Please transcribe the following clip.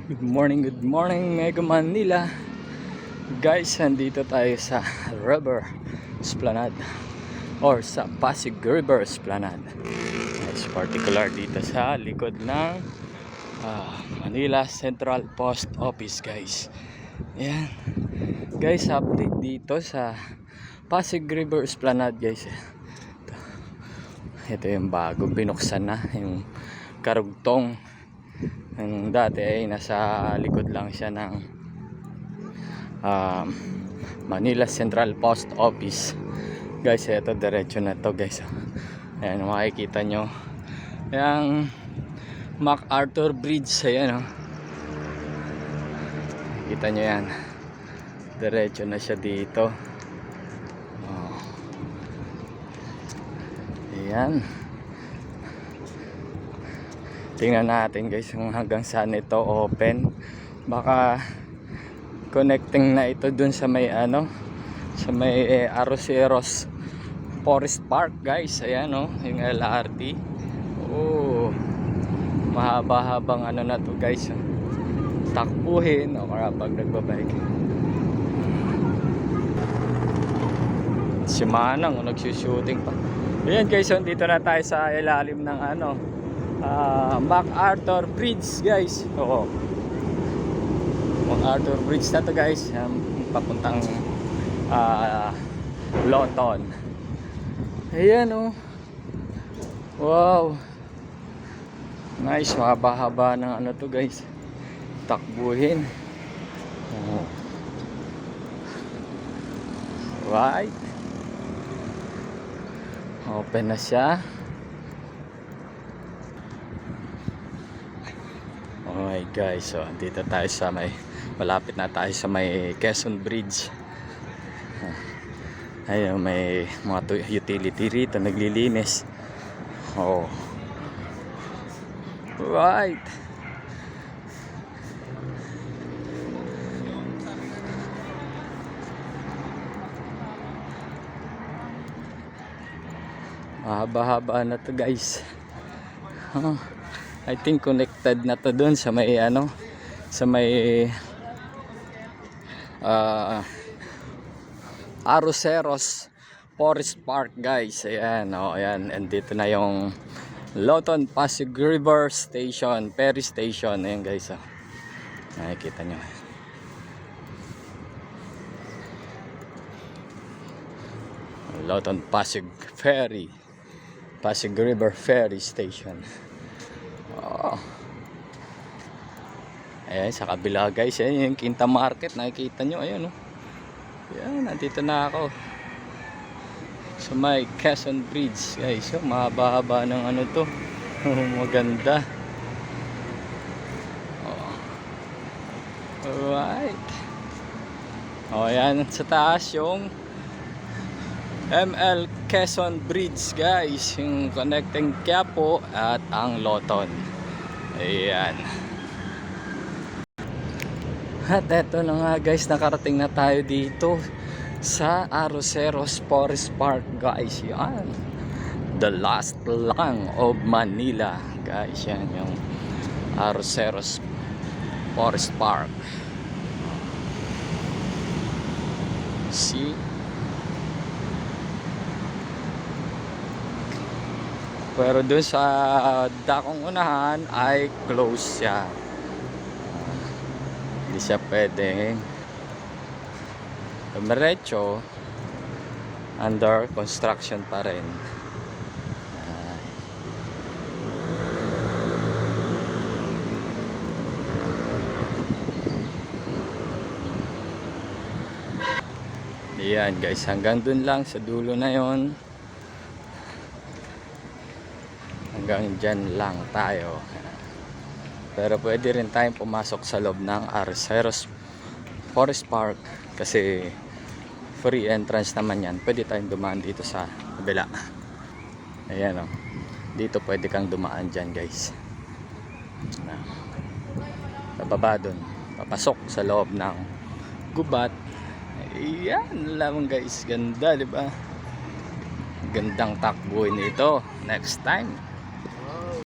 Good morning Mega Manila. Guys, nandito tayo sa River Esplanade or sa Pasig River Esplanade. It's particular dito sa likod ng Manila Central Post Office, guys. Ayan. Guys, update dito sa Pasig River Esplanade, guys. Ito yung bagong binuksan na, yung karugtong. Yung dati ay nasa likod lang siya ng Manila Central Post Office. Guys, ito diretso na to, guys. Ayan, makikita nyo yung MacArthur Bridge. Ayan, oh. Kita nyo yan, diretso na siya dito. Ayan. Tingnan natin, guys, kung hanggang saan ito open. Baka connecting na ito dun sa may sa may Arroceros Forest Park, guys. Ayan, oh, yung LRT. Oh, mahaba-habang na to, guys. Takbuhin o kaya pag nagbabike. Si Manang nagsushooting pa. Ayan, guys, so dito na tayo sa ilalim ng MacArthur Bridge, guys. Oo, MacArthur Bridge na to, guys. Papuntang Lawton. Ayan, oh. Wow, nice. Mahaba-haba ng to, guys. Takbuhin. Oh. Right, open na siya. Alright, guys, so dito tayo sa malapit na tayo sa may Quezon Bridge. Ayun, may mga utility rito naglilinis. Oh, right. Mahaba-haba na to, guys. I think connected na to dun sa may sa may Arroceros Forest Park, guys. Ayan, oh, ayan. And dito na yung Lawton Pasig River Station, Ferry Station. Ayan, guys, oh. Nakikita nyo. Lawton Pasig Ferry, Pasig River Ferry Station. Oh. Ayan, sa kabila, guys, ayan yung Quinta Market. Nakikita nyo, ayan, oh. Ayan, nandito na ako sa may Quezon Bridge, guys. So, mahaba-haba ng to. Maganda. Oh. Alright. Oh, ayan, sa taas yung ML Quezon Bridge, guys, yung connecting Quiapo at ang Lawton. Ayan. At eto na nga, guys, nakarating na tayo dito sa Arroceros Forest Park, guys. Yan, the last lang of Manila, guys. Yan yung Arroceros Forest Park. See? Pero doon sa dakong unahan ay close siya. Hindi siya pwedeng diretso, under construction pa rin. Ayan, guys, hanggang dun lang sa dulo na yon. Hanggang dyan lang tayo. Pero pwede rin tayong pumasok sa loob ng Arroceros Forest Park kasi free entrance naman yan. Pwede tayong dumaan dito sa kabila. Ayan, oh. Dito pwede kang dumaan dyan, guys. Pababa dun, papasok sa loob ng gubat. Ayan lang, guys. Ganda, diba? Gandang takbuhin ito next time.